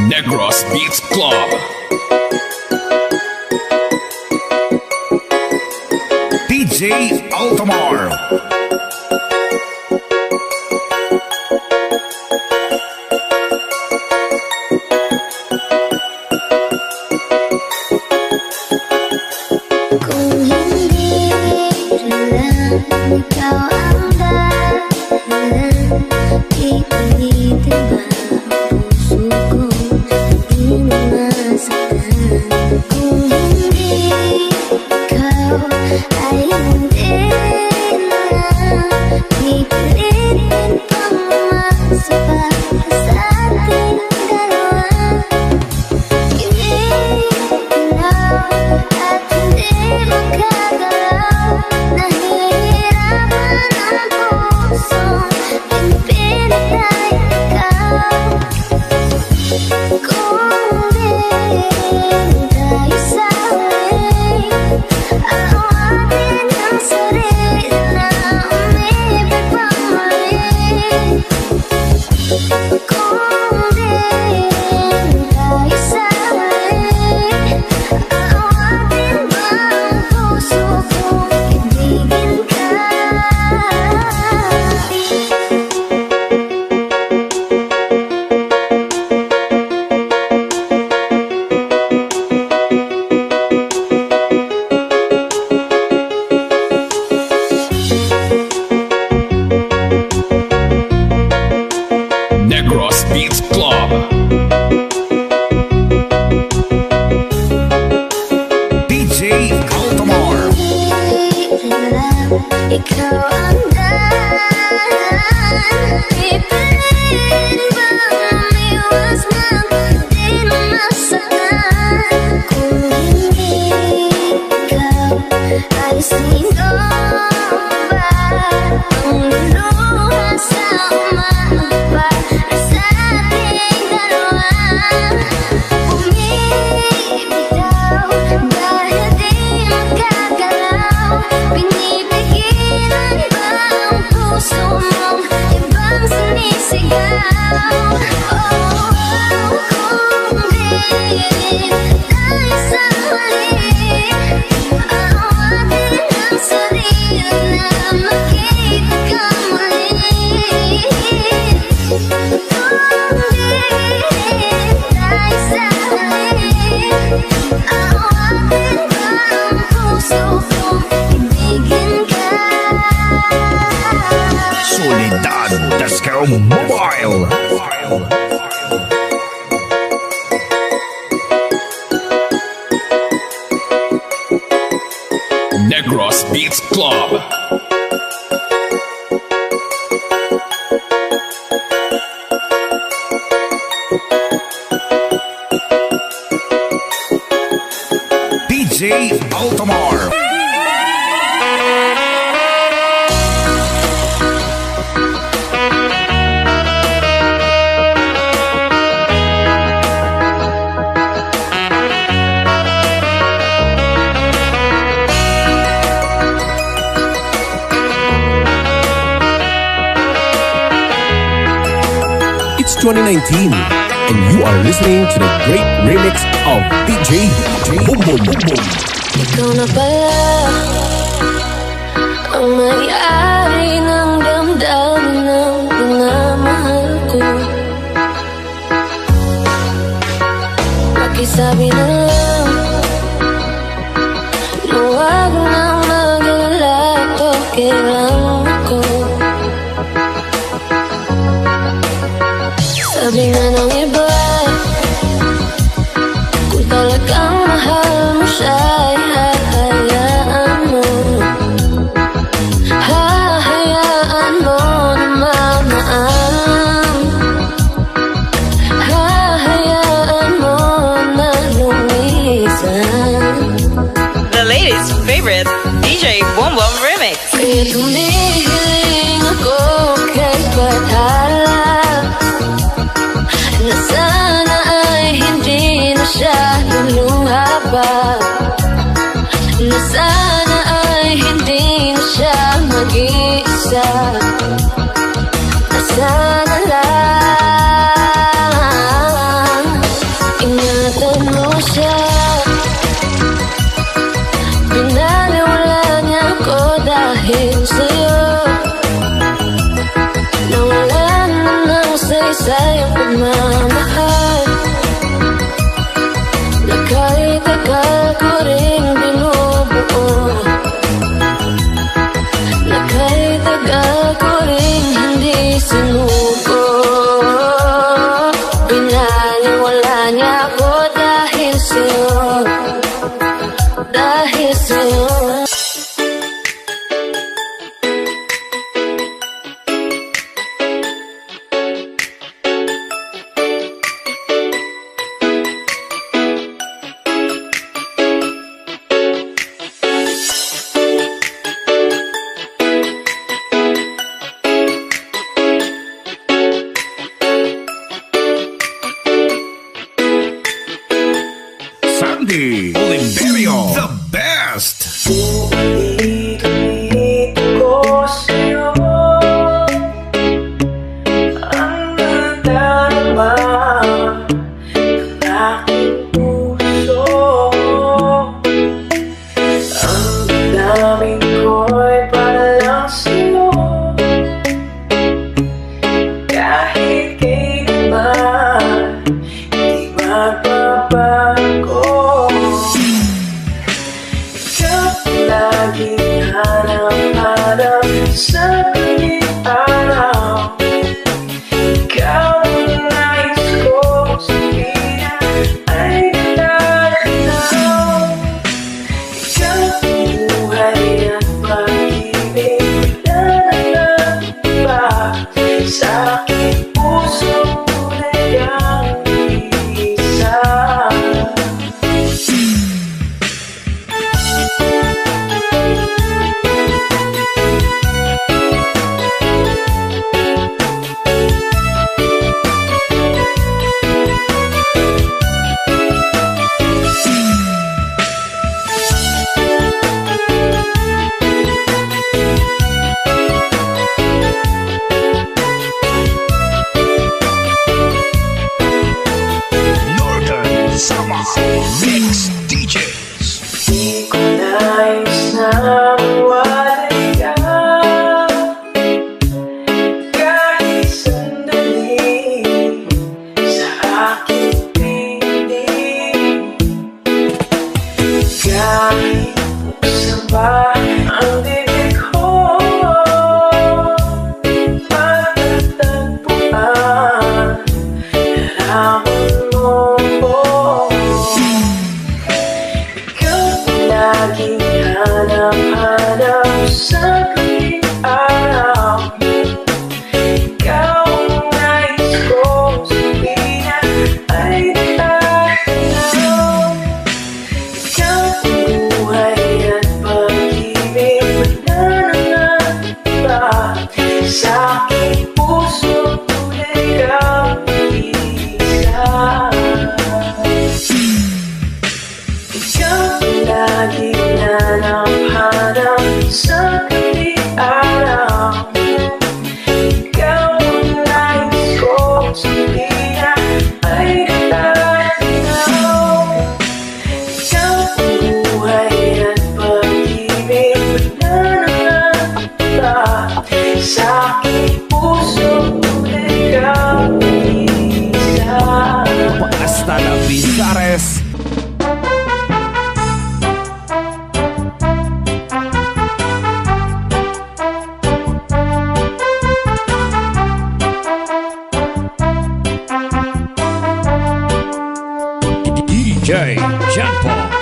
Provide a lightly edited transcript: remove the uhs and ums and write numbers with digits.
Negros Beats Club. DJ Altamar. Negros Beats Club. DJ Altamar. Ikaw ang pipiliin ba umiwas ng di na masaktan? Kung hindi ikaw ay sino ba ang luluha sa umaaba sa ating dalawa? Bumibitaw dahil di makagalaw. Pinipigilan ba ang puso mong ibang sinisigaw? Oh, kung di tayo sa huli, aawatin ang sarili na makita ka muli. Kung di tayo Mobile. Negros Beats Club. DJ Altamar. It's 2019, and you are listening to the great remix of DJ Boom Boom Boom Boom. Ikaw na pala ang may-ari ng damdamin ng pinamahal ko. Pakisabi na lang na huwag nang mag-alala, okay lang ako. Sabi nga ng iba, kung talagang mahal mo siya, ay hahayaan mo. Hahayaan mo na mamaan. Hahayaan mo na lumisan. The ladies' favorite DJ Boom Boom Remix. Kaya tumihiling ako kay Bathala, na sana ay hindi na siya luluha pa, na sana ay hindi na siya mag-iisa, na sana lang ingatan mo siya. Pinaniwala niya ako dahil sa'yo, nawalan na ng saysay ang pagmamahal, na kahit tagal ko rin binubuo, na kahit tagal ko rin hindi sinuko. Pinaniwala niya ako dahil sa'yo, dahil sa'yo. Sandy Oliverio, the best. Ulit ko sa'yo ang nadarama ng aking puso. Ang damdamin ko'y para lang sa'yo, kahit kailanman di magbabago. Laging hanap-hanap sa bawat araw, ikaw ang nais ko sabihin ay nalalaw. Ikaw ang buhay at pag-ibig na nag-iba sa aking puso, tunay ang isa. Northern Summer Mix DJs. Di ko nais na mawalay ka, kahit sandali sa aking piling. Kahit buksan pa ang bibig ko, matatagpo Sa aking puso tunay kang isa. Ikaw lagi nanamhanap sa gabi araw. Ikaw ang nais ko sabihan ay natanaw. Ikaw ang buhay at pag-ibig nananamba. Sa aking puso tunay kang isa. Hasta la Vizares. DJ John Paul.